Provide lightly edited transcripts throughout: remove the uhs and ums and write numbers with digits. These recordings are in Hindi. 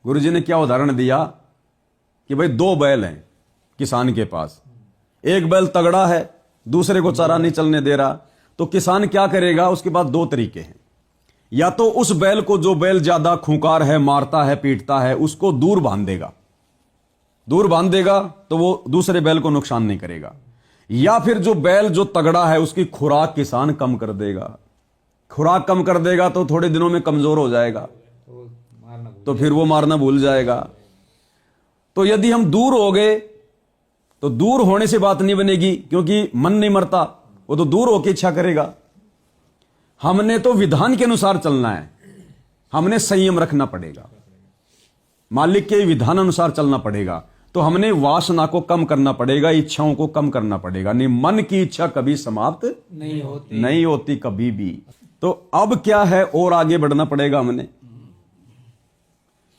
गुरुजी ने क्या उदाहरण दिया कि भाई दो बैल हैं किसान के पास, एक बैल तगड़ा है, दूसरे को चारा नहीं चलने दे रहा, तो किसान क्या करेगा? उसके पास दो तरीके हैं। या तो उस बैल को, जो बैल ज्यादा खूंखार है, मारता है, पीटता है, उसको दूर बांध देगा। दूर बांध देगा तो वो दूसरे बैल को नुकसान नहीं करेगा। या फिर जो बैल जो तगड़ा है, उसकी खुराक किसान कम कर देगा। खुराक कम कर देगा तो थोड़े दिनों में कमजोर हो जाएगा, तो फिर वो मारना भूल जाएगा। तो यदि हम दूर हो गए तो दूर होने से बात नहीं बनेगी, क्योंकि मन नहीं मरता, वो तो दूर होकर इच्छा करेगा। हमने तो विधान के अनुसार चलना है, हमने संयम रखना पड़ेगा, मालिक के विधान अनुसार चलना पड़ेगा। तो हमने वासना को कम करना पड़ेगा, इच्छाओं को कम करना पड़ेगा। नहीं, मन की इच्छा कभी समाप्त नहीं होती कभी भी। तो अब क्या है, और आगे बढ़ना पड़ेगा हमने।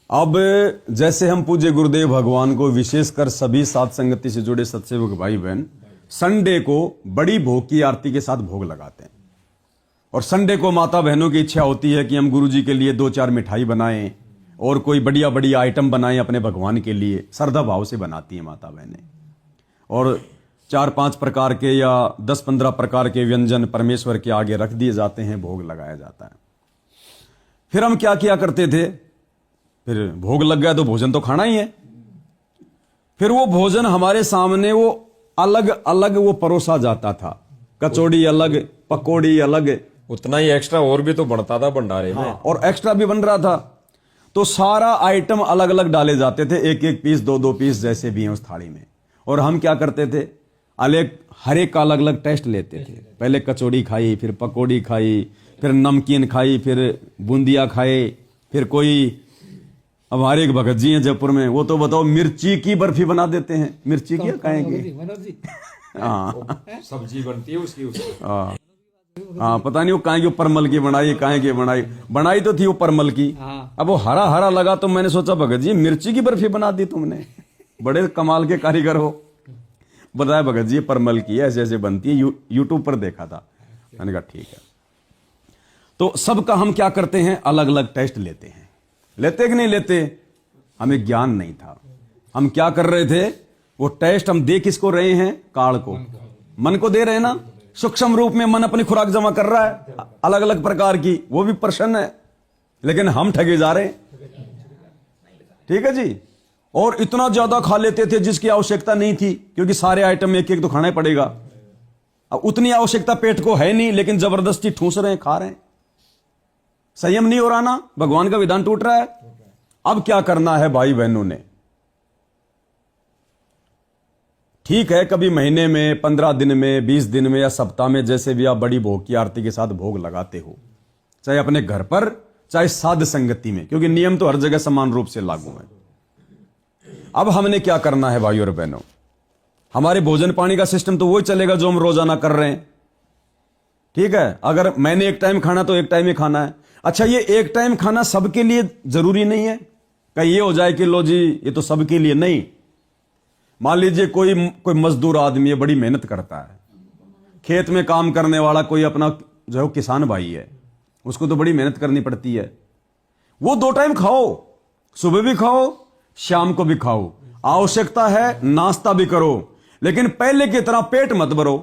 अब जैसे हम पूज्य गुरुदेव भगवान को, विशेषकर सभी साध संगति से जुड़े सत्सेवक भाई बहन, संडे को बड़ी भोग की आरती के साथ भोग लगाते हैं। और संडे को माता बहनों की इच्छा होती है कि हम गुरुजी के लिए 2-4 मिठाई बनाएं और कोई बढ़िया बढ़िया आइटम बनाएं अपने भगवान के लिए। श्रद्धा भाव से बनाती हैं माता बहनें, और 4-5 प्रकार के या 10-15 प्रकार के व्यंजन परमेश्वर के आगे रख दिए जाते हैं, भोग लगाया जाता है। फिर हम क्या किया करते थे? फिर भोग लग गया तो भोजन तो खाना ही है। फिर वो भोजन हमारे सामने वो अलग अलग वो परोसा जाता था। कचौड़ी अलग, पकौड़ी अलग, उतना ही एक्स्ट्रा और भी तो बनता था भंडारे में। और एक्स्ट्रा भी बन रहा था। तो सारा आइटम अलग अलग डाले जाते थे, एक एक पीस, 2-2 पीस, जैसे भी हैं उस थाली में। और हम क्या करते थे? हर एक का अलग अलग टेस्ट लेते थे। पहले कचौड़ी खाई, फिर पकौड़ी खाई, फिर नमकीन खाई, फिर बूंदिया खाए, फिर कोई, अब हमारे एक भगत जी हैं जयपुर में, वो तो बताओ मिर्ची की बर्फी बना देते हैं। मिर्ची की खाएंगे? हाँ, सब्जी बनती है उसकी। हाँ, पता नहीं वो काहे के परमल की बनाई, काहे की बनाई तो थी वो परमल की। अब वो हरा हरा लगा तो मैंने सोचा भगत जी मिर्ची की बर्फी बना दी तुमने, बड़े कमाल के कारीगर हो। बताया भगत जी परमल की ऐसे ऐसे बनती है, यूट्यूब पर देखा था। मैंने कहा ठीक है। तो सबका हम क्या करते हैं? अलग अलग टेस्ट लेते हैं। लेते कि नहीं लेते? हमें ज्ञान नहीं था। हम क्या कर रहे थे? वो टेस्ट हम दे किसको रहे हैं? काल को, मन को दे रहे हैं ना। सूक्ष्म रूप में मन अपनी खुराक जमा कर रहा है अलग अलग प्रकार की, वो भी प्रसन्न है, लेकिन हम ठगे जा रहे हैं। ठीक है जी। और इतना ज्यादा खा लेते थे जिसकी आवश्यकता नहीं थी, क्योंकि सारे आइटम एक एक तो खाना ही पड़ेगा। अब उतनी आवश्यकता पेट को है नहीं, लेकिन जबरदस्ती ठूस रहे हैं, खा रहे हैं। संयम नहीं हो रहा ना, भगवान का विधान टूट रहा है। अब क्या करना है भाई बहनों ने? ठीक है, कभी महीने में, 15 दिन में, 20 दिन में या सप्ताह में, जैसे भी आप बड़ी भोग की आरती के साथ भोग लगाते हो, चाहे अपने घर पर, चाहे साध संगति में, क्योंकि नियम तो हर जगह समान रूप से लागू है। अब हमने क्या करना है भाइयों और बहनों? हमारे भोजन पानी का सिस्टम तो वही चलेगा जो हम रोजाना कर रहे हैं। ठीक है, अगर मैंने एक टाइम खाना तो एक टाइम ही खाना है। अच्छा, ये एक टाइम खाना सबके लिए जरूरी नहीं है। कहीं ये हो जाए कि लो जी ये तो सबके लिए नहीं। मान लीजिए कोई मजदूर आदमी है, बड़ी मेहनत करता है, खेत में काम करने वाला कोई अपना जो है किसान भाई है, उसको तो बड़ी मेहनत करनी पड़ती है। वो 2 टाइम खाओ, सुबह भी खाओ, शाम को भी खाओ। आवश्यकता है नाश्ता भी करो, लेकिन पहले की तरह पेट मत भरो,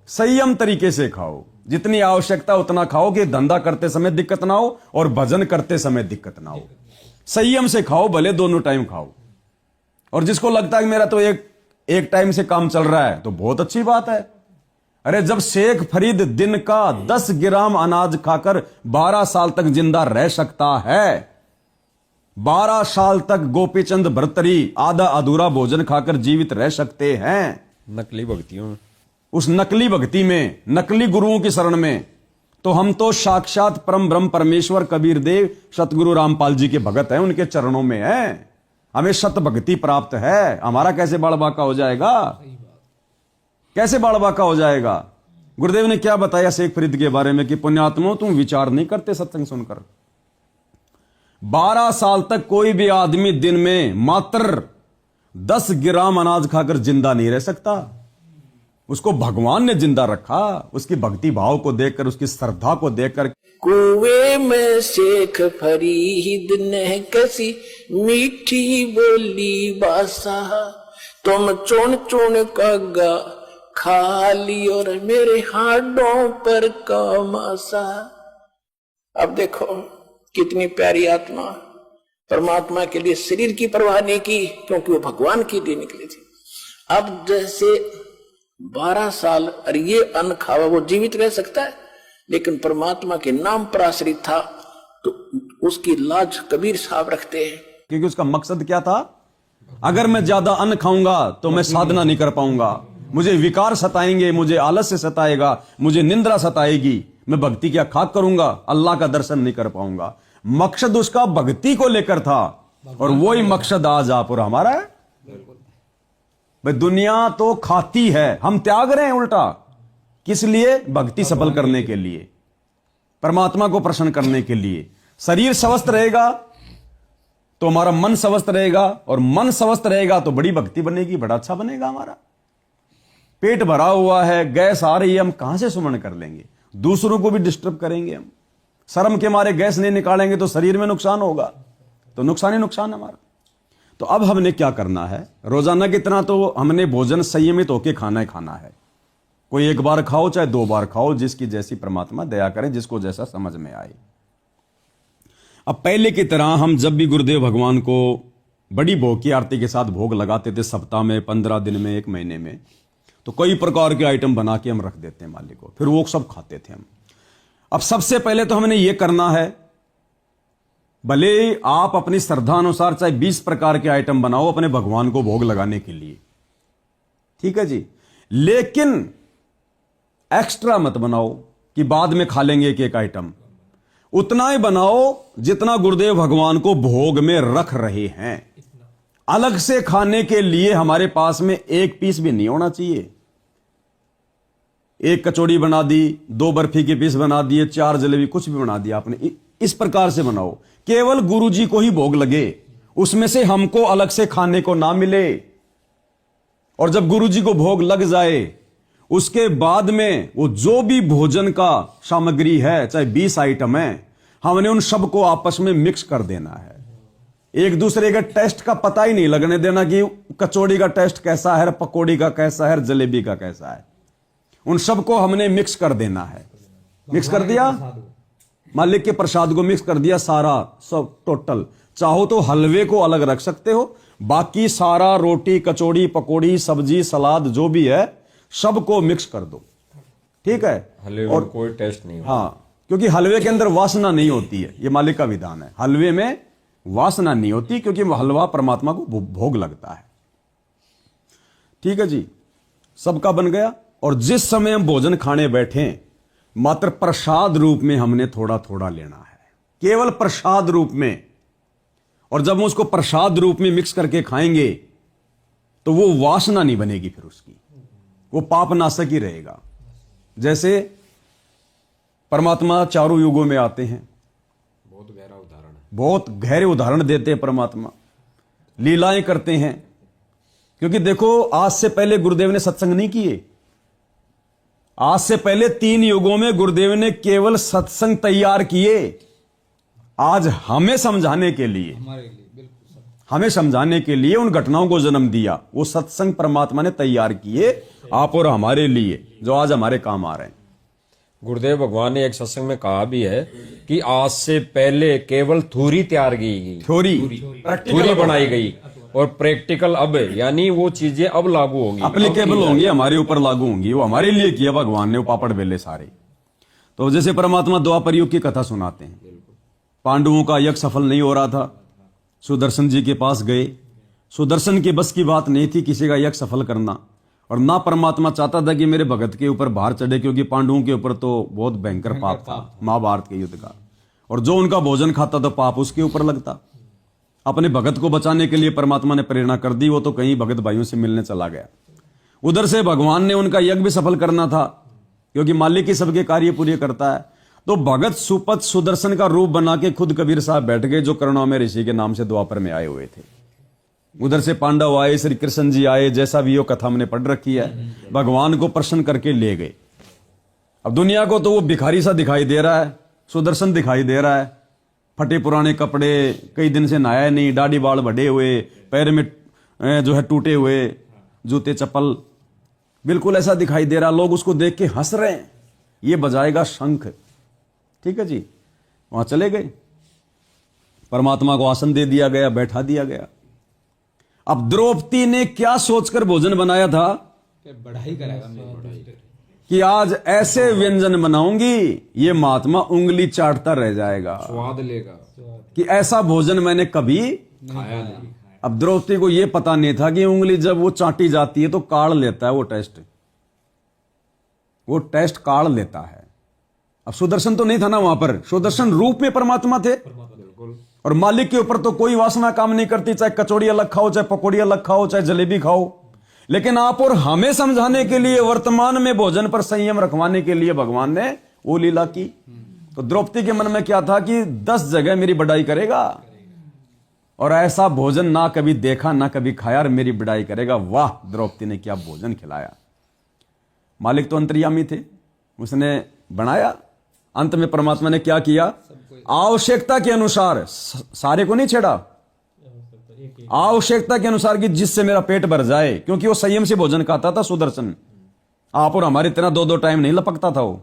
संयम तरीके से खाओ। जितनी आवश्यकता उतना खाओ कि धंधा करते समय दिक्कत ना हो और भजन करते समय दिक्कत ना हो। संयम से खाओ, भले दोनों टाइम खाओ। और जिसको लगता है कि मेरा तो एक टाइम से काम चल रहा है, तो बहुत अच्छी बात है। अरे जब शेख फरीद दिन का 10 ग्राम अनाज खाकर 12 साल तक जिंदा रह सकता है, 12 साल तक गोपीचंद भर्तरी आधा अधूरा भोजन खाकर जीवित रह सकते हैं नकली भक्तियों में, उस नकली भक्ति में, नकली गुरुओं की शरण में, तो हम तो साक्षात परम ब्रह्म परमेश्वर कबीर देव सतगुरु रामपाल जी के भगत हैं, उनके चरणों में हैं। हमें सत भक्ति प्राप्त है। हमारा कैसे बाल बाका हो जाएगा? कैसे बाल बाका हो जाएगा? गुरुदेव ने क्या बताया शेख फरीद के बारे में कि पुण्यात्मों तुम विचार नहीं करते सत्संग सुनकर। 12 साल तक कोई भी आदमी दिन में मात्र 10 ग्राम अनाज खाकर जिंदा नहीं रह सकता। उसको भगवान ने जिंदा रखा, उसकी भक्ति भाव को देखकर, उसकी श्रद्धा को देखकर। कुएं में शेख फरीद ने कैसी मीठी बोली बासा, तुम चुन चुन कागा खा ली और मेरे हाडों पर का मासा। अब देखो कितनी प्यारी आत्मा, परमात्मा के लिए शरीर की परवाह नहीं की, क्योंकि वो भगवान के लिए निकली थी। अब जैसे 12 साल और ये अन्न खावा, वो जीवित रह सकता है, लेकिन परमात्मा के नाम पर आश्रित था, तो उसकी लाज कबीर साहब रखते हैं। क्योंकि उसका मकसद क्या था? अगर मैं ज्यादा अन्न खाऊंगा तो मैं साधना नहीं कर पाऊंगा, मुझे विकार सताएंगे, मुझे आलस्य सताएगा, मुझे निंद्रा सताएगी, मैं भक्ति क्या खाक करूंगा, अल्लाह का दर्शन नहीं कर पाऊंगा। मकसद उसका भक्ति को लेकर था, और वही मकसद आज आप और हमारा है। भाई दुनिया तो खाती है, हम त्याग रहे हैं उल्टा। किस लिए? भक्ति सफल करने के लिए, परमात्मा को प्रसन्न करने के लिए। शरीर स्वस्थ रहेगा तो हमारा मन स्वस्थ रहेगा, और मन स्वस्थ रहेगा तो बड़ी भक्ति बनेगी, बड़ा अच्छा बनेगा हमारा। पेट भरा हुआ है, गैस आ रही है, हम कहां से सुमन कर लेंगे? दूसरों को भी डिस्टर्ब करेंगे हम। शर्म के मारे गैस नहीं निकालेंगे तो शरीर में नुकसान होगा, तो नुकसान ही नुकसान है हमारा। तो अब हमने क्या करना है? रोजाना कितना तो हमने भोजन संयमित होकर खाना ही खाना है। कोई 1 बार खाओ चाहे 2 बार खाओ, जिसकी जैसी परमात्मा दया करे, जिसको जैसा समझ में आए। अब पहले की तरह हम जब भी गुरुदेव भगवान को बड़ी भोग की आरती के साथ भोग लगाते थे, सप्ताह में, 15 दिन में, 1 महीने में, तो कई प्रकार के आइटम बना के हम रख देते हैं मालिक को, फिर वो सब खाते थे हम। अब सबसे पहले तो हमने ये करना है, भले आप अपनी श्रद्धा अनुसार चाहे 20 प्रकार के आइटम बनाओ अपने भगवान को भोग लगाने के लिए, ठीक है जी, लेकिन एक्स्ट्रा मत बनाओ कि बाद में खा लेंगे एक आइटम। उतना ही बनाओ जितना गुरुदेव भगवान को भोग में रख रहे हैं। अलग से खाने के लिए हमारे पास में 1 पीस भी नहीं होना चाहिए। 1 कचौड़ी बना दी, 2 बर्फी के पीस बना दिए, 4 जलेबी, कुछ भी बना दिया आपने, इस प्रकार से बनाओ केवल गुरु जी को ही भोग लगे, उसमें से हमको अलग से खाने को ना मिले। और जब गुरु जी को भोग लग जाए उसके बाद में वो जो भी भोजन का सामग्री है, चाहे 20 आइटम है, हमने उन सबको आपस में मिक्स कर देना है। एक दूसरे के टेस्ट का पता ही नहीं लगने देना कि कचौड़ी का टेस्ट कैसा है, पकौड़ी का कैसा है, जलेबी का कैसा है। उन सबको हमने मिक्स कर देना है। मिक्स कर दिया, मालिक के प्रसाद को मिक्स कर दिया, सारा सब टोटल। चाहो तो हलवे को अलग रख सकते हो, बाकी सारा रोटी, कचौड़ी, पकौड़ी, सब्जी, सलाद जो भी है सबको मिक्स कर दो, ठीक है। हलवे और में कोई टेस्ट नहीं होता। हाँ, क्योंकि हलवे के अंदर वासना नहीं होती है, ये मालिक का विधान है। हलवे में वासना नहीं होती क्योंकि हलवा परमात्मा को भोग लगता है, ठीक है जी। सबका बन गया। और जिस समय हम भोजन खाने बैठे, मात्र प्रसाद रूप में हमने थोड़ा थोड़ा लेना है, केवल प्रसाद रूप में। और जब हम उसको प्रसाद रूप में मिक्स करके खाएंगे तो वो वासना नहीं बनेगी, फिर उसकी वो पापनाशक ही रहेगा। जैसे परमात्मा चारों युगों में आते हैं, बहुत गहरा उदाहरण है, बहुत गहरे उदाहरण देते हैं परमात्मा, लीलाएं करते हैं। क्योंकि देखो, आज से पहले गुरुदेव ने सत्संग नहीं किए। आज से पहले 3 युगों में गुरुदेव ने केवल सत्संग तैयार किए। आज हमें समझाने के लिए, हमें समझाने के लिए उन घटनाओं को जन्म दिया। वो सत्संग परमात्मा ने तैयार किए आप और हमारे लिए, जो आज हमारे काम आ रहे हैं। गुरुदेव भगवान ने एक सत्संग में कहा भी है कि आज से पहले केवल थ्योरी तैयार की गई, थ्योरी बनाई गई, और प्रैक्टिकल अब, यानी वो चीजें अब लागू होंगी, एप्लीकेबल होंगी, हमारे ऊपर लागू होंगी। वो हमारे लिए किया भगवान ने, वो पापड़ बेले सारे। तो जैसे परमात्मा द्वापर युग की कथा सुनाते हैं, पांडवों का यज्ञ सफल नहीं हो रहा था, सुदर्शन जी के पास गए। सुदर्शन के बस की बात नहीं थी किसी का यज्ञ सफल करना, और ना परमात्मा चाहता था कि मेरे भगत के ऊपर भार चढ़े, क्योंकि पांडवों के ऊपर तो बहुत भयंकर पाप था महाभारत के युद्ध का, और जो उनका भोजन खाता था पाप उसके ऊपर लगता। अपने भगत को बचाने के लिए परमात्मा ने प्रेरणा कर दी, वो तो कहीं भगत भाइयों से मिलने चला गया। उधर से भगवान ने उनका यज्ञ भी सफल करना था, क्योंकि मालिक ही सबके कार्य पूरे करता है। तो भगत सुपथ सुदर्शन का रूप बना के खुद कबीर साहब बैठ गए, जो करुणा में ऋषि के नाम से द्वापर में आए हुए थे। उधर से पांडव आए, श्री कृष्ण जी आए, जैसा भी वो कथा हमने पढ़ रखी है, भगवान को प्रसन्न करके ले गए। अब दुनिया को तो वो भिखारी सा दिखाई दे रहा है, सुदर्शन दिखाई दे रहा है, फटे पुराने कपड़े, कई दिन से नहाया नहीं, दाढ़ी बाल बढ़े हुए, पैर में जो है टूटे हुए जूते चप्पल, बिल्कुल ऐसा दिखाई दे रहा। लोग उसको देख के हंस रहे हैं, ये बजाएगा शंख। ठीक है जी, वहां चले गए, परमात्मा को आसन दे दिया गया, बैठा दिया गया। अब द्रौपदी ने क्या सोचकर भोजन बनाया था बढ़ाई कराएगा कि आज ऐसे व्यंजन बनाऊंगी ये महात्मा उंगली चाटता रह जाएगा, स्वाद लेगा कि ऐसा भोजन मैंने कभी खाया नहीं। अब द्रौपदी को यह पता नहीं था कि उंगली जब वो चाटी जाती है तो काढ़ लेता है वो टेस्ट काढ़ लेता है। अब सुदर्शन तो नहीं था ना वहां पर, सुदर्शन रूप में परमात्मा थे, और मालिक के ऊपर तो कोई वासना काम नहीं करती, चाहे कचौड़ी अलग खाओ, चाहे पकौड़ी अलग खाओ, चाहे जलेबी खाओ। लेकिन आप और हमें समझाने के लिए, वर्तमान में भोजन पर संयम रखवाने के लिए भगवान ने वो लीला की। तो द्रौपदी के मन में क्या था कि 10 जगह मेरी बड़ाई करेगा, और ऐसा भोजन ना कभी देखा ना कभी खाया, और मेरी बड़ाई करेगा। वाह, द्रौपदी ने क्या भोजन खिलाया। मालिक तो अंतर्यामी थे, उसने बनाया। अंत में परमात्मा ने क्या किया, आवश्यकता के अनुसार, सारे को नहीं छेड़ा, आवश्यकता के अनुसार कि जिससे मेरा पेट भर जाए, क्योंकि वो संयम से भोजन खाता था सुदर्शन। आप और हमारे इतना 2-2 टाइम नहीं लपकता था, वो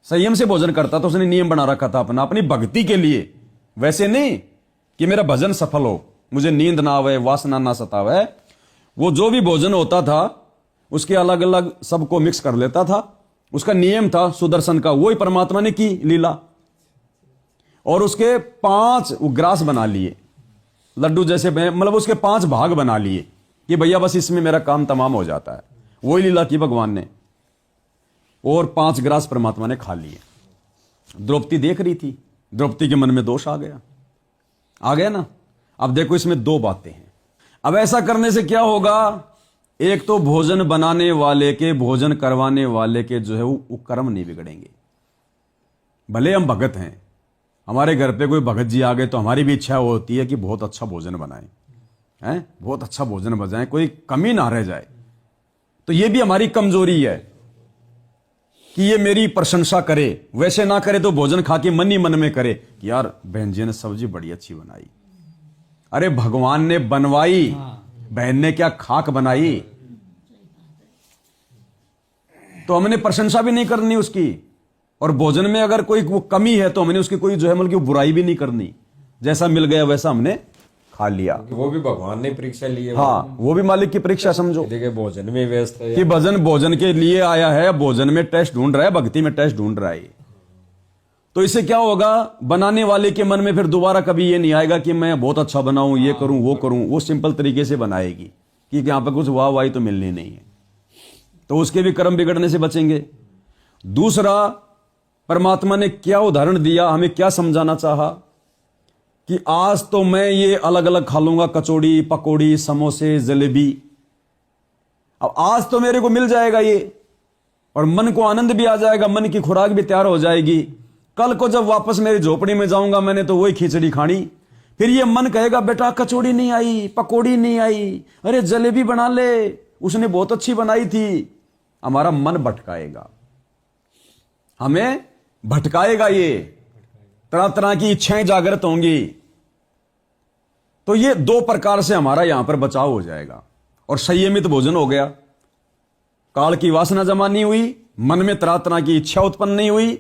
संयम से भोजन करता था। उसने नियम बना रखा था अपनी भक्ति के लिए, वैसे नहीं कि मेरा भजन सफल हो, मुझे नींद ना आवे, वासना ना सतावे। वो जो भी भोजन होता था उसके अलग अलग सबको मिक्स कर लेता था, उसका नियम था सुदर्शन का। वही परमात्मा ने की लीला, और उसके 5 ग्रास बना लिए, लड्डू जैसे, मतलब उसके 5 भाग बना लिए कि भैया बस इसमें मेरा काम तमाम हो जाता है। वही लीला की भगवान ने, और 5 ग्रास परमात्मा ने खा लिए। द्रौपदी देख रही थी, द्रौपदी के मन में दोष आ गया ना। अब देखो, इसमें 2 बातें हैं। अब ऐसा करने से क्या होगा, एक तो भोजन बनाने वाले के, भोजन करवाने वाले के जो है वो कर्म नहीं बिगड़ेंगे। भले हम भगत हैं, हमारे घर पे कोई भगत जी आ गए तो हमारी भी इच्छा होती है कि बहुत अच्छा भोजन बनाएं, हैं, बहुत अच्छा भोजन बजाएं, कोई कमी ना रह जाए। तो ये भी हमारी कमजोरी है कि ये मेरी प्रशंसा करे, वैसे ना करे तो भोजन खा के मन ही मन में करे कि यार बहन जी ने सब्जी बड़ी अच्छी बनाई। अरे भगवान ने बनवाई, बहन ने क्या खाक बनाई। तो हमने प्रशंसा भी नहीं करनी उसकी, और भोजन में अगर कोई वो कमी है तो हमने उसकी कोई जो है मतलब कि बुराई भी नहीं करनी। जैसा मिल गया वैसा हमने खा लिया। वो भी भगवान ने परीक्षा ली है। हाँ, वो भी मालिक की परीक्षा समझो। देखिए भोजन में व्यस्त है कि भोजन के लिए आया है, भोजन में टेस्ट ढूंढ रहा है, भक्ति में टेस्ट ढूंढ रहा है। तो इससे क्या होगा, बनाने वाले के मन में फिर दोबारा कभी ये नहीं आएगा कि मैं बहुत अच्छा बनाऊं, ये करूं वो करूं। वो सिंपल तरीके से बनाएगी कि यहां पर कुछ वाह वाही तो मिलनी नहीं है, तो उसके भी कर्म बिगड़ने से बचेंगे। दूसरा, परमात्मा ने क्या उदाहरण दिया, हमें क्या समझाना चाहा कि आज तो मैं ये अलग अलग खा लूंगा, कचौड़ी, पकौड़ी, समोसे, जलेबी। अब आज तो मेरे को मिल जाएगा ये, और मन को आनंद भी आ जाएगा, मन की खुराक भी तैयार हो जाएगी। कल को जब वापस मेरी झोपड़ी में जाऊंगा, मैंने तो वही खिचड़ी खानी, फिर ये मन कहेगा बेटा कचौड़ी नहीं आई, पकौड़ी नहीं आई, अरे जलेबी बना ले, उसने बहुत अच्छी बनाई थी। हमारा मन भटकाएगा, हमें भटकाएगा, ये तरह तरह की इच्छाएं जागृत होंगी। तो ये 2 प्रकार से हमारा यहां पर बचाव हो जाएगा। और संयमित भोजन हो गया, काल की वासना जमा नहीं हुई, मन में तरह तरह की इच्छा उत्पन्न नहीं हुई।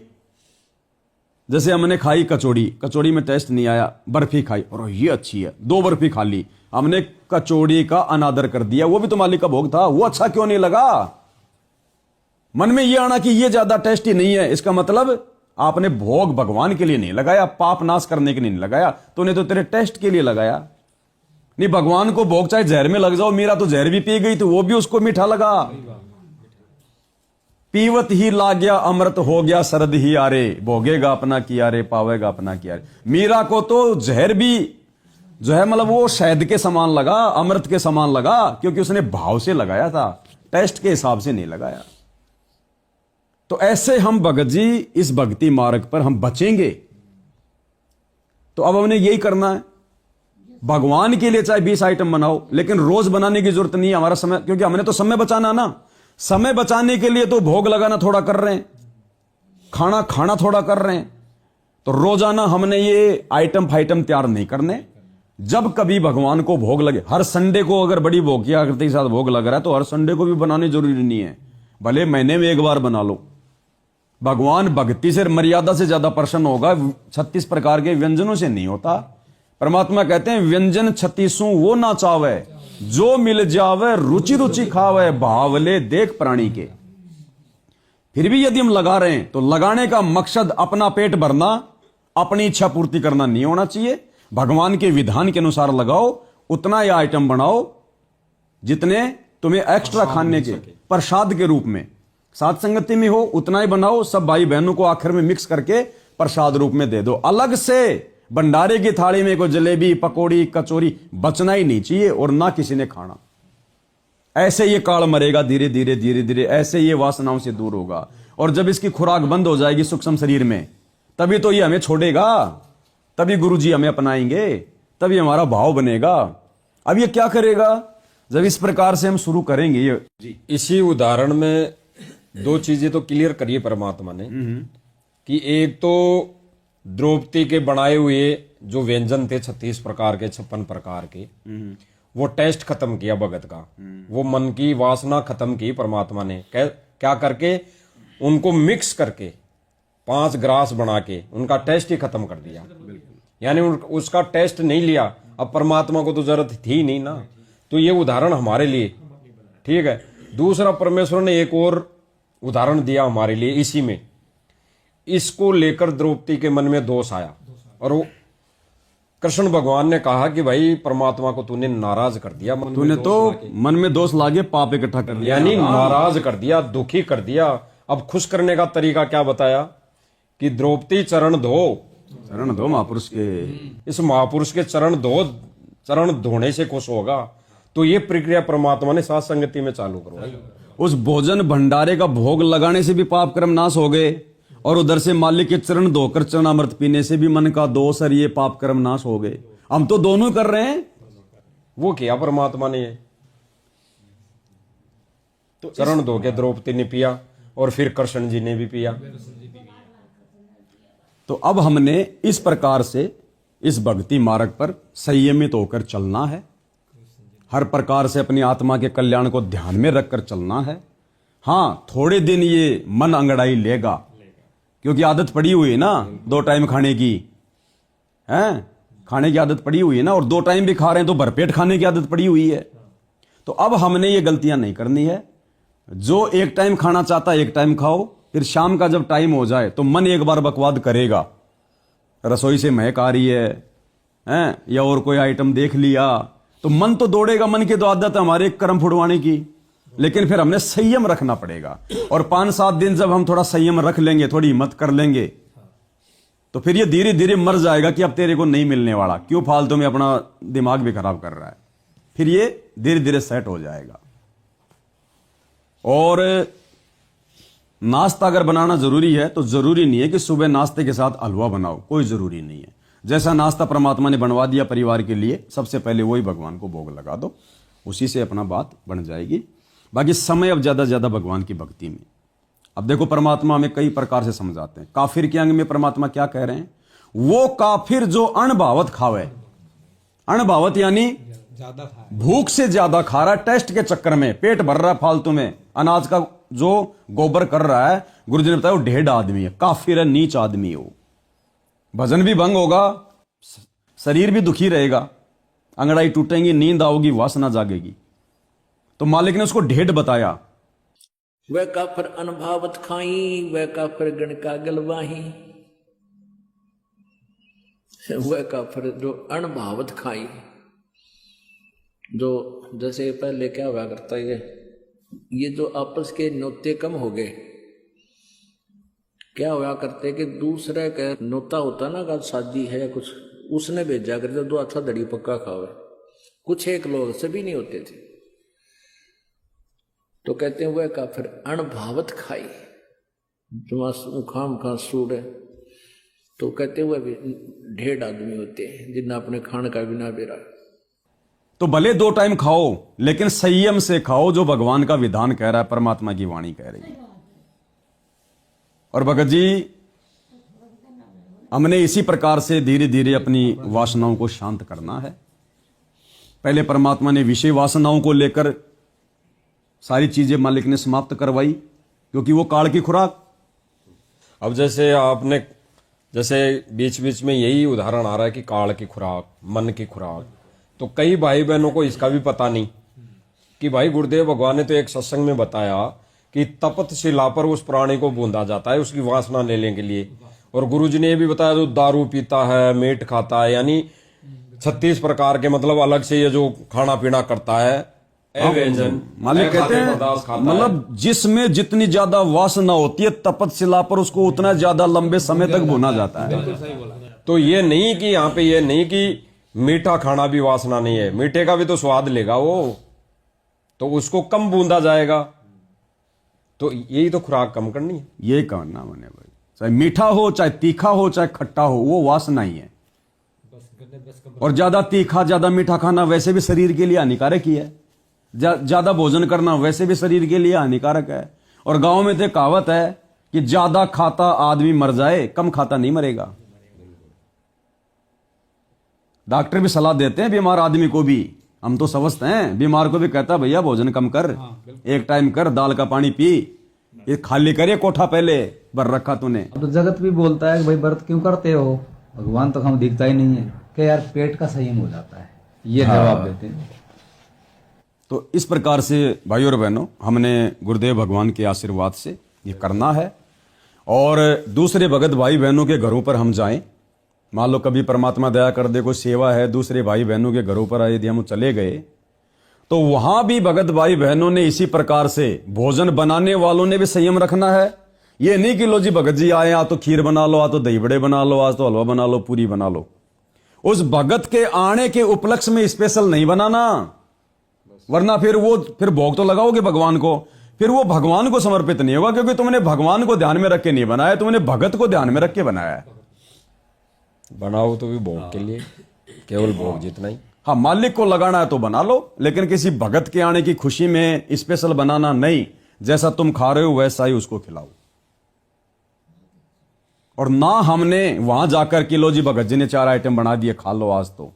जैसे हमने खाई कचौड़ी में टेस्ट नहीं आया, बर्फी खाई और ये अच्छी है, 2 बर्फी खा ली, हमने कचौड़ी का अनादर कर दिया। वो भी तो मालिक का भोग था, वो अच्छा क्यों नहीं लगा। मन में ये आना कि ये ज्यादा टेस्टी नहीं है, इसका मतलब आपने भोग भगवान के लिए नहीं लगाया, पाप नाश करने के लिए नहीं लगाया, तूने तो तेरे टेस्ट के लिए लगाया। नहीं, भगवान को भोग चाहे जहर में लग जाओ, मीरा तो जहर भी पी गई तो वो भी उसको मीठा लगा। पीवत ही लागया अमृत हो गया शरद ही आरे, भोगेगा अपना किया रे, पावेगा अपना किया रे। मीरा को तो जहर भी जो है मतलब वो शहद के समान लगा, अमृत के समान लगा, क्योंकि उसने भाव से लगाया था, टेस्ट के हिसाब से नहीं लगाया। तो ऐसे हम भगत जी इस भक्ति मार्ग पर हम बचेंगे। तो अब हमने यही करना है भगवान के लिए चाहे 20 आइटम बनाओ, लेकिन रोज बनाने की जरूरत नहीं है हमारा समय, क्योंकि हमने तो समय बचाना ना। समय बचाने के लिए तो भोग लगाना थोड़ा कर रहे हैं, खाना खाना थोड़ा कर रहे हैं। तो रोजाना हमने ये आइटम फाइटम तैयार नहीं करने। जब कभी भगवान को भोग लगे, हर संडे को अगर बड़ी भोग की आकृति के साथ भोग लग रहा है तो हर संडे को भी बनानी जरूरी नहीं है, भले महीने में एक बार बना लो। भगवान भक्ति से मर्यादा से ज्यादा प्रसन्न होगा, 36 प्रकार के व्यंजनों से नहीं होता। परमात्मा कहते हैं व्यंजन 36 वो ना चावे, जो मिल जावे रुचि रुचि खावे, भावले देख प्राणी के। फिर भी यदि हम लगा रहे हैं तो लगाने का मकसद अपना पेट भरना, अपनी इच्छा पूर्ति करना नहीं होना चाहिए। भगवान के विधान के अनुसार लगाओ, उतना ही आइटम बनाओ जितने तुम्हें एक्स्ट्रा खाने के प्रसाद के रूप में साथ संगति में हो, उतना ही बनाओ। सब भाई बहनों को आखिर में मिक्स करके प्रसाद रूप में दे दो। अलग से भंडारे की थाली में कोई जलेबी पकौड़ी कचौरी बचना ही नहीं चाहिए, और ना किसी ने खाना। ऐसे ये काल मरेगा धीरे धीरे धीरे धीरे, ऐसे ये वासनाओं से दूर होगा। और जब इसकी खुराक बंद हो जाएगी सूक्ष्म शरीर में, तभी तो ये हमें छोड़ेगा, तभी गुरुजी हमें अपनाएंगे, तभी हमारा भाव बनेगा। अब ये क्या करेगा जब इस प्रकार से हम शुरू करेंगे ये जी। इसी उदाहरण में दो चीजें तो क्लियर करिए परमात्मा ने, कि एक तो द्रौपदी के बनाए हुए जो व्यंजन थे 36 प्रकार के 56 प्रकार के, वो टेस्ट खत्म किया भगत का, वो मन की वासना खत्म की परमात्मा ने। क्या करके उनको मिक्स करके 5 ग्रास बना के उनका टेस्ट ही खत्म कर दिया। यानी उसका टेस्ट नहीं लिया। अब परमात्मा को तो जरूरत थी नहीं ना। तो ये उदाहरण हमारे लिए ठीक है। दूसरा, परमेश्वर ने एक और उदाहरण दिया हमारे लिए इसी में। इसको लेकर द्रौपदी के मन में दोष आया, और वो कृष्ण भगवान ने कहा कि भाई परमात्मा को तूने नाराज कर दिया, तूने तो मन में दोष लागे पाप इकट्ठा कर दिया, यानी नाराज कर दिया, दुखी कर दिया। अब खुश करने का तरीका क्या बताया कि द्रौपदी चरण धो महापुरुष के। इस महापुरुष के चरण धोने से खुश होगा। तो ये प्रक्रिया परमात्मा ने साथ संगति में चालू करवाई। उस भोजन भंडारे का भोग लगाने से भी पाप कर्म नाश हो गए, और उधर से मालिक के चरण धोकर चरणामृत पीने से भी मन का दोष और ये पाप कर्म नाश हो गए। हम तो दोनों कर रहे हैं। वो किया परमात्मा ने, ये तो चरण धो के द्रौपदी ने पिया, और फिर कृष्ण जी ने भी पिया। तो अब हमने इस प्रकार से इस भक्ति मार्ग पर संयमित होकर चलना है, हर प्रकार से अपनी आत्मा के कल्याण को ध्यान में रखकर चलना है। हाँ, थोड़े दिन ये मन अंगड़ाई लेगा, क्योंकि आदत पड़ी हुई है ना 2 टाइम खाने की, हैं? खाने की आदत पड़ी हुई है ना, और 2 टाइम भी खा रहे हैं तो भरपेट खाने की आदत पड़ी हुई है। तो अब हमने ये गलतियां नहीं करनी है। जो 1 टाइम खाना चाहता है 1 टाइम खाओ, फिर शाम का जब टाइम हो जाए तो मन एक बार बकवाद करेगा, रसोई से महक आ रही है, हैं? या और कोई आइटम देख लिया, तो मन तो दौड़ेगा। मन की तो आदत है हमारे कर्म फुड़वाने की, लेकिन फिर हमने संयम रखना पड़ेगा। और 5-7 दिन जब हम थोड़ा संयम रख लेंगे, थोड़ी हिम्मत कर लेंगे, तो फिर ये धीरे धीरे मर जाएगा कि अब तेरे को नहीं मिलने वाला, क्यों फालतू में अपना दिमाग भी खराब कर रहा है। फिर ये धीरे धीरे सेट हो जाएगा। और नाश्ता अगर बनाना जरूरी है तो जरूरी नहीं है कि सुबह नाश्ते के साथ हलवा बनाओ, कोई जरूरी नहीं है। जैसा नाश्ता परमात्मा ने बनवा दिया परिवार के लिए, सबसे पहले वही भगवान को भोग लगा दो, उसी से अपना बात बन जाएगी। बाकी समय अब ज्यादा ज्यादा भगवान की भक्ति में। अब देखो परमात्मा हमें कई प्रकार से समझाते हैं। काफिर के अंग में परमात्मा क्या कह रहे हैं? वो काफिर जो अणभावत खावे, अणभावत यानी ज्यादा खा, भूख से ज्यादा खा रहा है, टेस्ट के चक्कर में पेट भर रहा है फालतू में, अनाज का जो गोबर कर रहा है, गुरुजी ने बताया वो ढेढ़ आदमी है, काफिर है, नीच आदमी हो। भजन भी भंग होगा, शरीर भी दुखी रहेगा, अंगड़ाई टूटेंगी, नींद आओगी, वासना जागेगी। तो मालिक ने उसको ढेढ़ बताया। वह काफिर अनभावत खाई, वह काफिर गण का गलवाही। वह काफिर जो अनभावत खाई, जो जैसे पहले क्या हुआ करता है, ये जो आपस के नोते कम हो गए, क्या हुआ करते कि दूसरे का नोता होता ना, का शादी है या कुछ, उसने भेजा करते 2 अच्छा दड़ी पक्का खावे। कुछ एक लोग सभी नहीं होते थे, तो कहते हैं वह काफिर अणभावत खाई, जो खाम खा सूड़ तो कहते हुए भी 1.5 आदमी होते हैं जिन्हें अपने खाने का बिना बेरा। तो भले 2 टाइम खाओ, लेकिन संयम से खाओ, जो भगवान का विधान कह रहा है, परमात्मा की वाणी कह रही है। और भगत जी, हमने इसी प्रकार से धीरे धीरे अपनी वासनाओं को शांत करना है। पहले परमात्मा ने विषय वासनाओं को लेकर सारी चीजें मालिक ने समाप्त करवाई, क्योंकि वो काल की खुराक। अब जैसे आपने जैसे बीच बीच में यही उदाहरण आ रहा है कि काल की खुराक, मन की खुराक, तो कई भाई बहनों को इसका भी पता नहीं कि भाई गुरुदेव भगवान ने तो एक सत्संग में बताया कि तपत शिला पर उस प्राणी को बूंदा जाता है उसकी वासना लेने के लिए। और गुरुजी ने ये भी बताया जो दारू पीता है, मीट खाता है, यानी 36 प्रकार के मतलब अलग से ये जो खाना पीना करता है, व्यंजन मालिक कहते हैं मतलब जिसमें जितनी ज्यादा वासना होती है तपत शिला पर उसको उतना ज्यादा लंबे समय तक भुना जाता है। तो ये नहीं कि यहाँ पे ये नहीं कि मीठा खाना भी वासना नहीं है, मीठे का भी तो स्वाद लेगा वो, तो उसको कम बूंदा जाएगा। तो यही तो खुराक कम करनी है, यही करना मैंने भाई। चाहे मीठा हो, चाहे तीखा हो, चाहे खट्टा हो, वो वासना ही है। और ज्यादा तीखा ज्यादा मीठा खाना वैसे भी शरीर के लिए हानिकारक ही है। ज्यादा भोजन करना वैसे भी शरीर के लिए हानिकारक है। और गांव में तो कहावत है कि ज्यादा खाता आदमी मर जाए, कम खाता नहीं मरेगा। डॉक्टर भी सलाह देते हैं बीमार आदमी को भी, हम तो समझते हैं, बीमार को भी कहता भैया भोजन कम कर, एक टाइम कर, दाल का पानी पी, ये खाली करे कोठा पहले भर रखा तूने। अब तो जगत भी बोलता है कि भाई व्रत क्यों करते हो, भगवान तो हम दिखता ही नहीं है, कि यार पेट का संयम हो जाता है, ये जवाब देते हैं। तो इस प्रकार से भाई और बहनों, हमने गुरुदेव भगवान के आशीर्वाद से ये करना है। और दूसरे भगत भाई बहनों के घरों पर हम जाएं, मान लो कभी परमात्मा दया कर दे, कोई सेवा है, दूसरे भाई बहनों के घरों पर यदि हम चले गए, तो वहां भी भगत भाई बहनों ने इसी प्रकार से, भोजन बनाने वालों ने भी संयम रखना है। ये नहीं कि लो जी भगत जी आए, आज तो खीर बना लो, आज तो दही बड़े बना लो, आज तो हलवा बना लो, पूरी बना लो। उस भगत के आने के उपलक्ष्य में स्पेशल नहीं बनाना, वरना फिर भोग तो लगाओगे भगवान को, फिर वो भगवान को समर्पित नहीं होगा, क्योंकि तुमने भगवान को ध्यान में रख के नहीं बनाया, तुमने भगत को ध्यान में रख के बनाया है। बनाओ तो भी भोग के लिए, केवल भोग जितना ही। हाँ, मालिक को लगाना है तो बना लो, लेकिन किसी भगत के आने की खुशी में स्पेशल बनाना नहीं। जैसा तुम खा रहे हो वैसा ही उसको खिलाओ। और ना हमने वहां जाकर कि लो जी भगत जी ने 4 आइटम बना दिए, खा लो आज, तो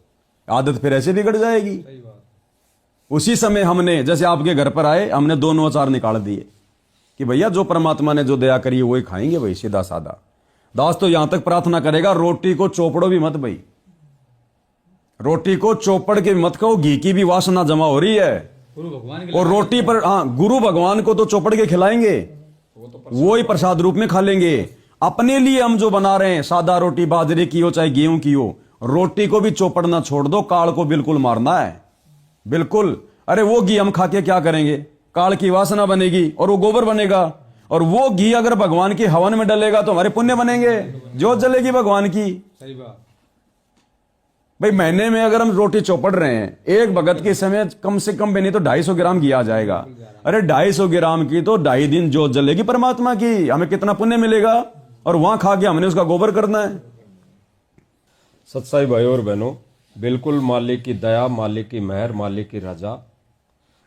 आदत फिर ऐसे बिगड़ जाएगी। उसी समय हमने, जैसे आपके घर पर आए, हमने 2 अचार निकाल दिए कि भैया जो परमात्मा ने जो दया करी है वही खाएंगे भाई, सीधा सादा। दास तो यहां तक प्रार्थना करेगा, रोटी को चोपड़ो भी मत भाई, रोटी को चोपड़ के मत खाओ, घी की भी वासना जमा हो रही है। और रोटी पर, हाँ, गुरु भगवान को तो चोपड़ के खिलाएंगे, वो ही प्रसाद रूप में खा लेंगे। अपने लिए हम जो बना रहे हैं, सादा रोटी बाजरे की हो चाहे गेहूं की हो, रोटी को भी चोपड़ना छोड़ दो, काल को बिल्कुल मारना है, बिल्कुल। अरे वो घी हम खा के क्या करेंगे, काल की वासना बनेगी और वो गोबर बनेगा। और वो घी अगर भगवान की हवन में डलेगा तो हमारे पुण्य बनेंगे, ज्योत जलेगी भगवान की। सही बात भाई, महीने में अगर हम रोटी चौपड़ रहे हैं, एक भगत के समय कम से कम भी नहीं तो 250 ग्राम घी आ जाएगा। अरे 250 ग्राम की तो 2.5 दिन ज्योत जलेगी परमात्मा की, हमें कितना पुण्य मिलेगा। और वहां खा के हमने उसका गोबर करना है। सत्साई भाई और बहनों, बिल्कुल मालिक की दया, मालिक की मेहर, मालिक की रजा।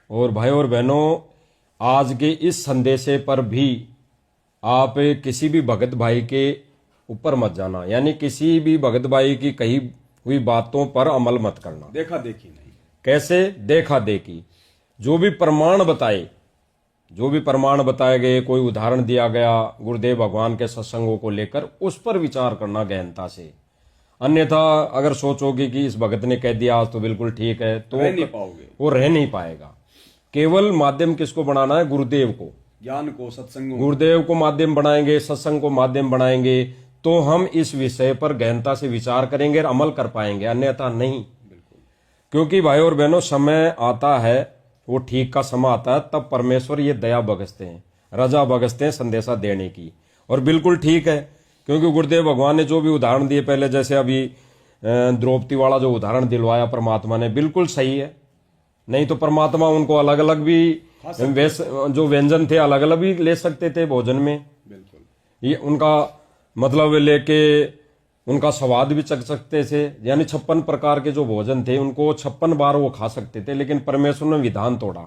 और भाई और बहनों, आज के इस संदेशे पर भी आप किसी भी भगत भाई के ऊपर मत जाना, यानी किसी भी भगत भाई की कही हुई बातों पर अमल मत करना। देखा देखी नहीं। कैसे देखा देखी? जो भी प्रमाण बताए, जो भी प्रमाण बताए गए, कोई उदाहरण दिया गया गुरुदेव भगवान के सत्संगों को लेकर, उस पर विचार करना गहनता से। अन्यथा अगर सोचोगे कि इस भगत ने कह दिया आज तो बिल्कुल ठीक है, तो रह नहीं पाओगे, वो रह नहीं पाएगा। केवल माध्यम किसको बनाना है? गुरुदेव को, ज्ञान को, सत्संग। गुरुदेव को माध्यम बनाएंगे, सत्संग को माध्यम बनाएंगे, तो हम इस विषय पर गहनता से विचार करेंगे और अमल कर पाएंगे, अन्यथा नहीं। क्योंकि भाई और बहनों, समय आता है, वो ठीक का समय आता है, तब परमेश्वर ये दया बगसते हैं, रजा बगसते हैं संदेशा देने की। और बिल्कुल ठीक है, क्योंकि गुरुदेव भगवान ने जो भी उदाहरण दिए पहले, जैसे अभी द्रौपदी वाला जो उदाहरण दिलवाया परमात्मा ने, बिल्कुल सही है। नहीं तो परमात्मा उनको अलग अलग भी जो व्यंजन थे अलग अलग भी ले सकते थे भोजन में। ये उनका मतलब लेके उनका स्वाद भी चख सकते थे, यानी 56 प्रकार के जो भोजन थे उनको 56 बार वो खा सकते थे, लेकिन परमेश्वर ने विधान तोड़ा।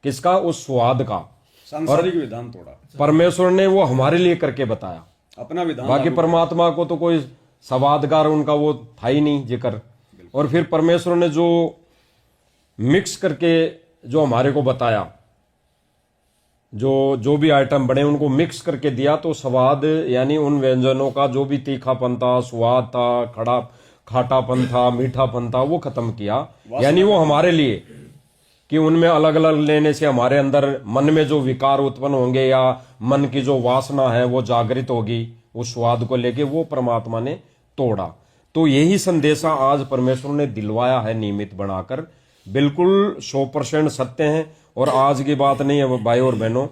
किसका? उस स्वाद का। सांसारिक विधान तोड़ा, परमेश्वर ने वो हमारे लिए करके बताया। अपना विधान। बाकी परमात्मा को तो कोई स्वादगार उनका वो था ही नहीं जिक्र। और फिर परमेश्वर ने जो मिक्स करके जो हमारे को बताया, जो भी आइटम बने उनको मिक्स करके दिया, तो स्वाद यानी उन व्यंजनों का जो भी तीखापन था, स्वाद था, खाटापन था, मीठापन था, वो खत्म किया। यानी वो हमारे लिए कि उनमें अलग अलग लेने से हमारे अंदर मन में जो विकार उत्पन्न होंगे या मन की जो वासना है वो जागृत होगी उस स्वाद को लेके, वो परमात्मा ने तोड़ा। तो यही संदेशा आज परमेश्वर ने दिलवाया है नियमित बनाकर। बिल्कुल 100% सत्य है और आज की बात नहीं है भाई और बहनों।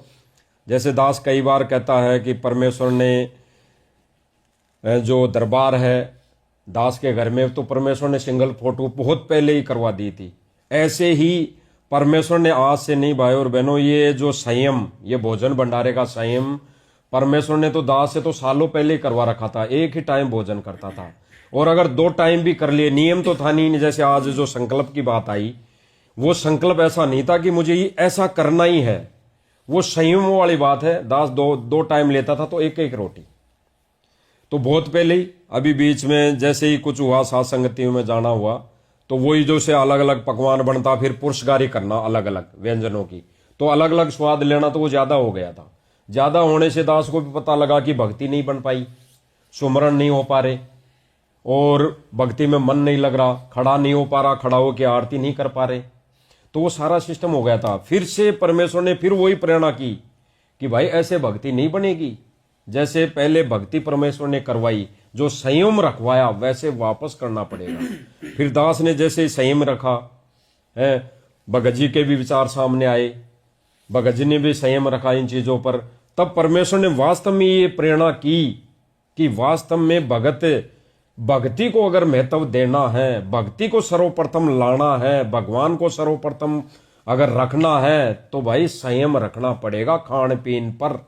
जैसे दास कई बार कहता है कि परमेश्वर ने जो दरबार है दास के घर में, तो परमेश्वर ने सिंगल फोटो बहुत पहले ही करवा दी थी। ऐसे ही परमेश्वर ने आज से नहीं भाई और बहनों, ये जो संयम, ये भोजन भंडारे का संयम परमेश्वर ने तो दास से तो सालों पहले ही करवा रखा था। एक ही टाइम भोजन करता था, और अगर 2 टाइम भी कर लिए, नियम तो था नहीं। जैसे आज जो संकल्प की बात आई, वो संकल्प ऐसा नहीं था कि मुझे ऐसा करना ही है, वो संयम वाली बात है। दास दो टाइम लेता था तो एक रोटी। तो बहुत पहले ही, अभी बीच में जैसे ही कुछ हुआ, साथ संगतियों में जाना हुआ, तो वही जो से अलग अलग पकवान बनता, फिर पुरुषगारी करना अलग अलग व्यंजनों की, तो अलग अलग स्वाद लेना, तो वो ज्यादा हो गया था। ज्यादा होने से दास को भी पता लगा कि भक्ति नहीं बन पाई, सुमरण नहीं हो पा रहे, और भक्ति में मन नहीं लग रहा, खड़ा नहीं हो पा रहा, खड़ा होकर आरती नहीं कर पा रहे। तो वो सारा सिस्टम हो गया था। फिर से परमेश्वर ने फिर वही प्रेरणा की कि भाई ऐसे भक्ति नहीं बनेगी। जैसे पहले भक्ति परमेश्वर ने करवाई, जो संयम रखवाया, वैसे वापस करना पड़ेगा। फिर दास ने जैसे संयम रखा है, भगत जी के भी विचार सामने आए, भगत जी ने भी संयम रखा इन चीजों पर। तब परमेश्वर ने वास्तव में ये प्रेरणा की कि वास्तव में भक्ति को अगर महत्व देना है, भक्ति को सर्वप्रथम लाना है, भगवान को सर्वप्रथम अगर रखना है, तो भाई संयम रखना पड़ेगा खान पीन पर।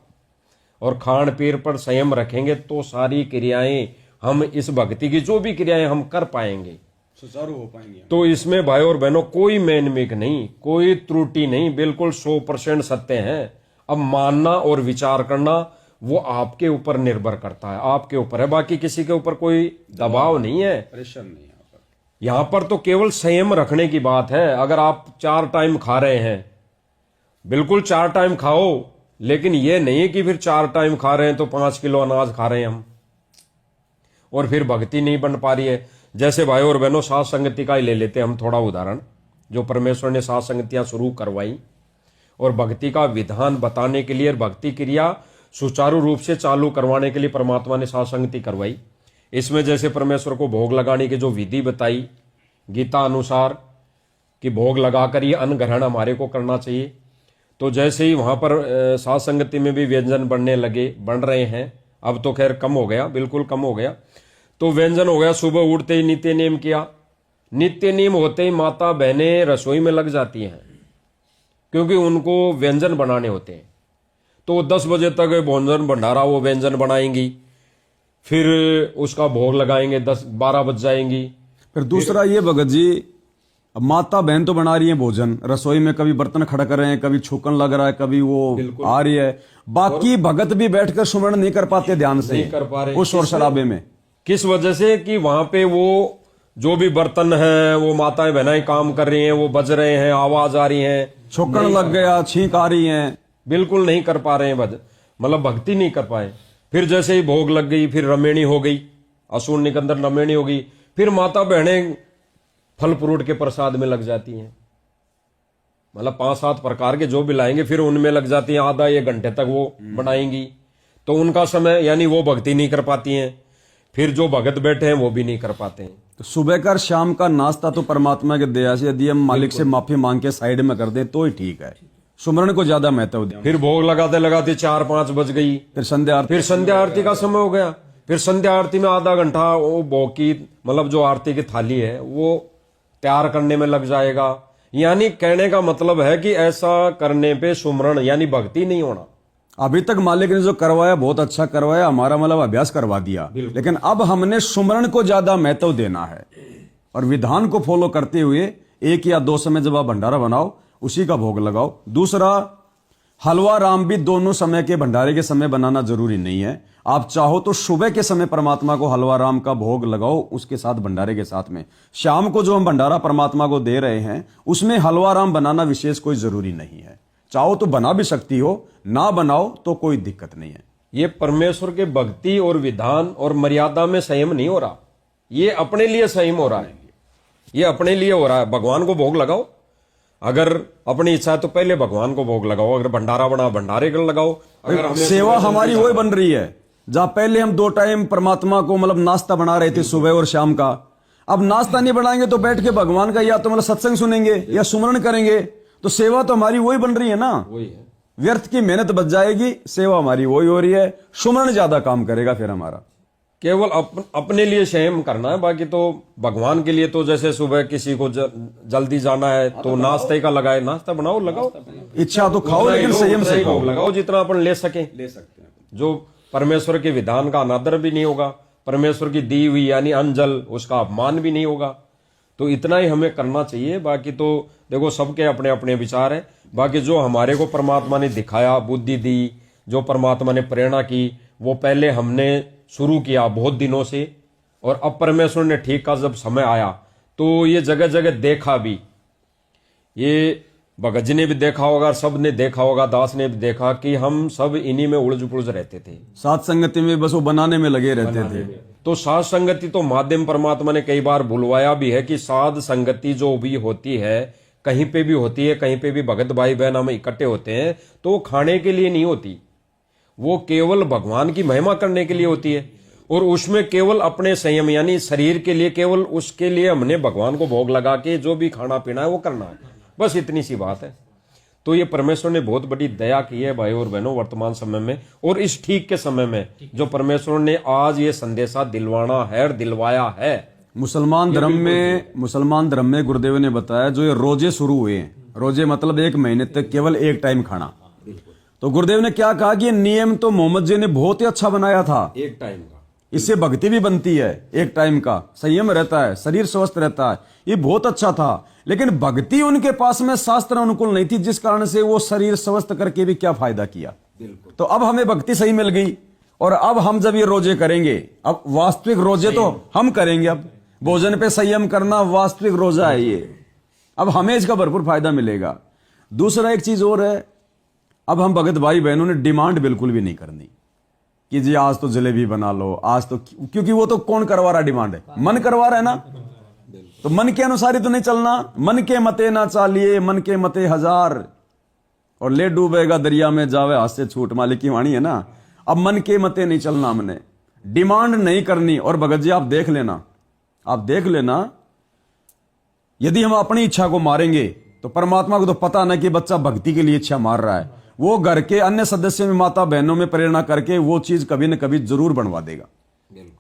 और खान पीन पर संयम रखेंगे तो सारी क्रियाएं, हम इस भक्ति की जो भी क्रियाएं हम कर पाएंगे, सुचारू हो पाएंगे। तो इसमें भाई और बहनों कोई मैनमेक नहीं, कोई त्रुटि नहीं, बिल्कुल 100% सत्य है। अब मानना और विचार करना वो आपके ऊपर निर्भर करता है, आपके ऊपर है। बाकी किसी के ऊपर कोई दबाव नहीं है, प्रेशर नहीं। यहां पर तो केवल संयम रखने की बात है। अगर आप 4 टाइम खा रहे हैं, बिल्कुल 4 टाइम खाओ, लेकिन ये नहीं कि फिर 4 टाइम खा रहे हैं तो 5 किलो अनाज खा रहे हैं हम, और फिर भक्ति नहीं बन पा रही है। जैसे भाई और बहनों सात संगति का ही ले लेते हैं हम थोड़ा उदाहरण, जो परमेश्वर ने सात संगतियां शुरू करवाई और भक्ति का विधान बताने के लिए, भक्ति क्रिया सुचारू रूप से चालू करवाने के लिए परमात्मा ने सात संगति करवाई। इसमें जैसे परमेश्वर को भोग लगाने की जो विधि बताई गीता अनुसार कि भोग लगाकर ये अन्न ग्रहण हमारे को करना चाहिए, तो जैसे ही वहां पर सात संगति में भी व्यंजन बनने लगे, बन रहे हैं। अब तो खैर कम हो गया, बिल्कुल कम हो गया। तो व्यंजन हो गया, सुबह उठते ही नित्य नियम किया। नित्य नियम होते ही माता बहनें रसोई में लग जाती हैं, क्योंकि उनको व्यंजन बनाने होते हैं। तो 10 बजे तक भोजन भंडारा वो व्यंजन बनाएंगी, फिर उसका भोग लगाएंगे, 10-12 बज जाएंगी। फिर दूसरा ये भगत जी, अब माता बहन तो बना रही है भोजन, रसोई में कभी बर्तन खड़ा कर रहे हैं, कभी छूकन लग रहा है, कभी वो आ रही है, बाकी भगत भी बैठकर सुमरण नहीं कर पाते ध्यान से, नहीं कर पा रहे उस शोर शराबे में। किस वजह से कि वहां पे वो जो भी बर्तन है, वो माताएं बहनाएं काम कर रही हैं, वो बज रहे हैं, आवाज आ रही है, छूकन लग गया, छींक आ रही है, बिल्कुल नहीं कर पा रहे हैं, मतलब भक्ति नहीं कर पाए। फिर जैसे ही भोग लग गई, फिर रमेणी हो गई, असून निकंदर रमेणी हो गई, फिर माता बहनें फल फ्रूट के प्रसाद में लग जाती हैं, मतलब 5-7 प्रकार के जो भी लाएंगे, फिर उनमें लग जाती हैं, आधा 1 घंटे तक वो बनाएंगी। तो उनका समय, यानी वो भक्ति नहीं कर पाती हैं। फिर जो भगत बैठे हैं वो भी नहीं कर पाते हैं। तो सुबह का शाम का नाश्ता तो परमात्मा के दया से यदि हम मालिक से माफी मांग के साइड में कर दें तो ही ठीक है, सुमरण को ज्यादा महत्व दें। फिर भोग लगाते लगाते 4-5 बज गई, फिर संध्या आरती, फिर संध्या आरती का समय हो गया। फिर संध्या आरती में आधा घंटा वो भोग की, मतलब जो आरती की थाली है वो तैयार करने में लग जाएगा। यानी कहने का मतलब है कि ऐसा करने पे सुमरण यानी भक्ति नहीं होना, अभी तक मालिक ने जो करवाया बहुत अच्छा करवाया, हमारा मतलब अभ्यास करवा दिया, लेकिन अब हमने सुमरण को ज्यादा महत्व देना है और विधान को फॉलो करते हुए 1 या 2 समय जब आप भंडारा बनाओ उसी का भोग लगाओ। दूसरा, हलवा राम भी दोनों समय के भंडारे के समय बनाना जरूरी नहीं है। आप चाहो तो सुबह के समय परमात्मा को हलवा राम का भोग लगाओ उसके साथ भंडारे के साथ में। शाम को जो हम भंडारा परमात्मा को दे रहे हैं उसमें हलवा राम बनाना विशेष कोई जरूरी नहीं है। चाहो तो बना भी सकती हो, ना बनाओ तो कोई दिक्कत नहीं है। ये परमेश्वर के भक्ति और विधान और मर्यादा में संयम नहीं हो रहा, ये अपने लिए संयम हो रहा है, ये अपने लिए हो रहा है। भगवान को भोग लगाओ, अगर अपनी इच्छा है तो पहले भगवान को भोग लगाओ, अगर भंडारा बना भंडारे को लगाओ। अगर सेवा हमारी वही बन रही है जहां पहले हम 2 टाइम परमात्मा को मतलब नाश्ता बना रहे थे सुबह और शाम का, अब नाश्ता नहीं बनाएंगे तो बैठ के भगवान का या तो मतलब सत्संग सुनेंगे या सुमरण करेंगे, तो सेवा तो हमारी वही बन रही है ना। वही है, व्यर्थ की मेहनत बच जाएगी, सेवा हमारी वही हो रही है, सुमरण ज्यादा काम करेगा फिर हमारा। केवल अपने लिए संयम करना है, बाकी तो भगवान के लिए तो जैसे सुबह किसी को जल्दी जाना है तो नाश्ते का लगाए, नाश्ता बनाओ लगाओ, इच्छा तो खाओ लेकिन संयम से खाओ, लगाओ जितना अपन ले सकते हैं। जो परमेश्वर के विधान का अनादर भी नहीं होगा, परमेश्वर की दी हुई यानी अंजल उसका अपमान भी नहीं होगा, तो इतना ही हमें करना चाहिए। बाकी तो देखो सबके अपने अपने विचार है। बाकी जो हमारे को परमात्मा ने दिखाया, बुद्धि दी, जो परमात्मा ने प्रेरणा की, वो पहले हमने शुरू किया बहुत दिनों से, और अब परमेश्वर ने ठीक का जब समय आया तो ये जगह जगह देखा भी, ये भगत जी ने भी देखा होगा, सब ने देखा होगा, दास ने भी देखा कि हम सब इन्हीं में उलझ पुलझ रहते थे, सात संगति में बस वो बनाने में लगे रहते थे। तो साध संगति तो माध्यम परमात्मा ने कई बार बुलवाया भी है कि साध संगति जो भी होती है कहीं पे भी होती है, कहीं पे भी भगत भाई बहन हम इकट्ठे होते हैं तो वो खाने के लिए नहीं होती, वो केवल भगवान की महिमा करने के लिए होती है, और उसमें केवल अपने संयम यानी शरीर के लिए, केवल उसके लिए हमने भगवान को भोग लगा के जो भी खाना पीना है वो करना है, बस इतनी सी बात है। तो ये परमेश्वर ने बहुत बड़ी दया की है भाई और बहनों वर्तमान समय में, और इस ठीक के समय में जो परमेश्वर ने आज ये संदेशा दिलवाना है और दिलवाया है। मुसलमान धर्म में गुरुदेव ने बताया जो ये रोजे शुरू हुए हैं, रोजे मतलब 1 महीने तक केवल 1 टाइम खाना, तो गुरुदेव ने क्या कहा कि ये नियम तो मोहम्मद जी ने बहुत ही अच्छा बनाया था, 1 टाइम का, इससे भक्ति भी बनती है, 1 टाइम का संयम रहता है, शरीर स्वस्थ रहता है, ये बहुत अच्छा था। लेकिन भक्ति उनके पास में शास्त्र अनुकूल नहीं थी, जिस कारण से वो शरीर स्वस्थ करके भी क्या फायदा किया। तो अब हमें भक्ति सही मिल गई, और अब हम जब ये रोजे करेंगे, अब वास्तविक रोजे तो हम करेंगे, अब भोजन पे संयम करना वास्तविक रोजा है ये, अब हमें इसका भरपूर फायदा मिलेगा। दूसरा एक चीज और है, अब हम भगत भाई बहनों ने डिमांड बिल्कुल भी नहीं करनी कि जी आज तो जलेबी बना लो, आज तो, क्योंकि वो तो कौन करवा रहा, डिमांड है, मन करवा रहा है ना, तो मन के अनुसार ही तो नहीं चलना। मन के मते ना चालिए, मन के मते हजार, और ले डूबेगा दरिया में जावे हाथ से छूट, मालिक की वाणी है ना। अब मन के मते नहीं चलना, हमने डिमांड नहीं करनी। और भगत जी आप देख लेना, यदि हम अपनी इच्छा को मारेंगे तो परमात्मा को तो पता ना कि बच्चा भक्ति के लिए इच्छा मार रहा है, वो घर के अन्य सदस्यों में माता बहनों में प्रेरणा करके वो चीज कभी न कभी जरूर बनवा देगा,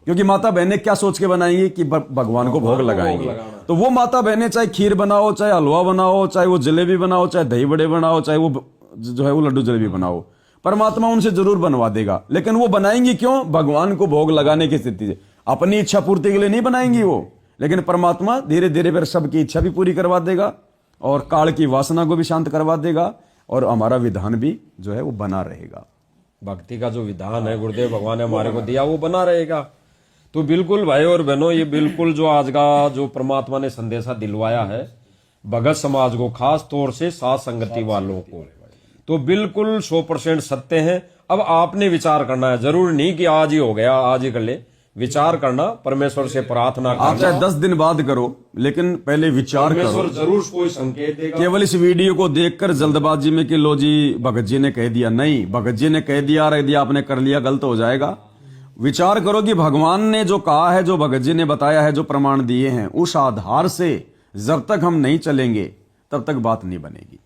क्योंकि माता बहनें क्या सोच के बनाएंगी कि भगवान को भोग लगाएंगे। तो वो माता बहनें चाहे खीर बनाओ, चाहे हलवा बनाओ, चाहे वो जलेबी बनाओ, चाहे दही बड़े बनाओ, चाहे वो जो है वो लड्डू जलेबी बनाओ, परमात्मा उनसे जरूर बनवा देगा। लेकिन वो बनाएंगी क्यों? भगवान को भोग लगाने की स्थिति से, अपनी इच्छा पूर्ति के लिए नहीं बनाएंगी वो। लेकिन परमात्मा धीरे धीरे फिर सबकी इच्छा भी पूरी करवा देगा, और काल की वासना को भी शांत करवा देगा, और हमारा विधान भी जो है वो बना रहेगा। भक्ति का जो विधान है गुरुदेव भगवान ने हमारे को दिया वो बना रहेगा। तो बिल्कुल भाई और बहनों, ये बिल्कुल जो आज का जो परमात्मा ने संदेशा दिलवाया है भगत समाज को, खास तौर से साथ संगति वालों को, तो बिल्कुल 100% सत्य है। अब आपने विचार करना है, जरूर नहीं कि आज ही हो गया, आज ही कर ले, विचार करना, परमेश्वर से प्रार्थना करना। आप चाहे 10 दिन बाद करो, लेकिन पहले विचार करो। जरूर कोई संकेत देगा। केवल इस वीडियो को देखकर जल्दबाजी में कि लो जी भगत जी ने कह दिया, नहीं, भगत जी ने कह दिया और यदि आपने कर लिया गलत हो जाएगा। विचार करो कि भगवान ने जो कहा है, जो भगत जी ने बताया है, जो प्रमाण दिए हैं, उस आधार से जब तक हम नहीं चलेंगे तब तक बात नहीं बनेगी।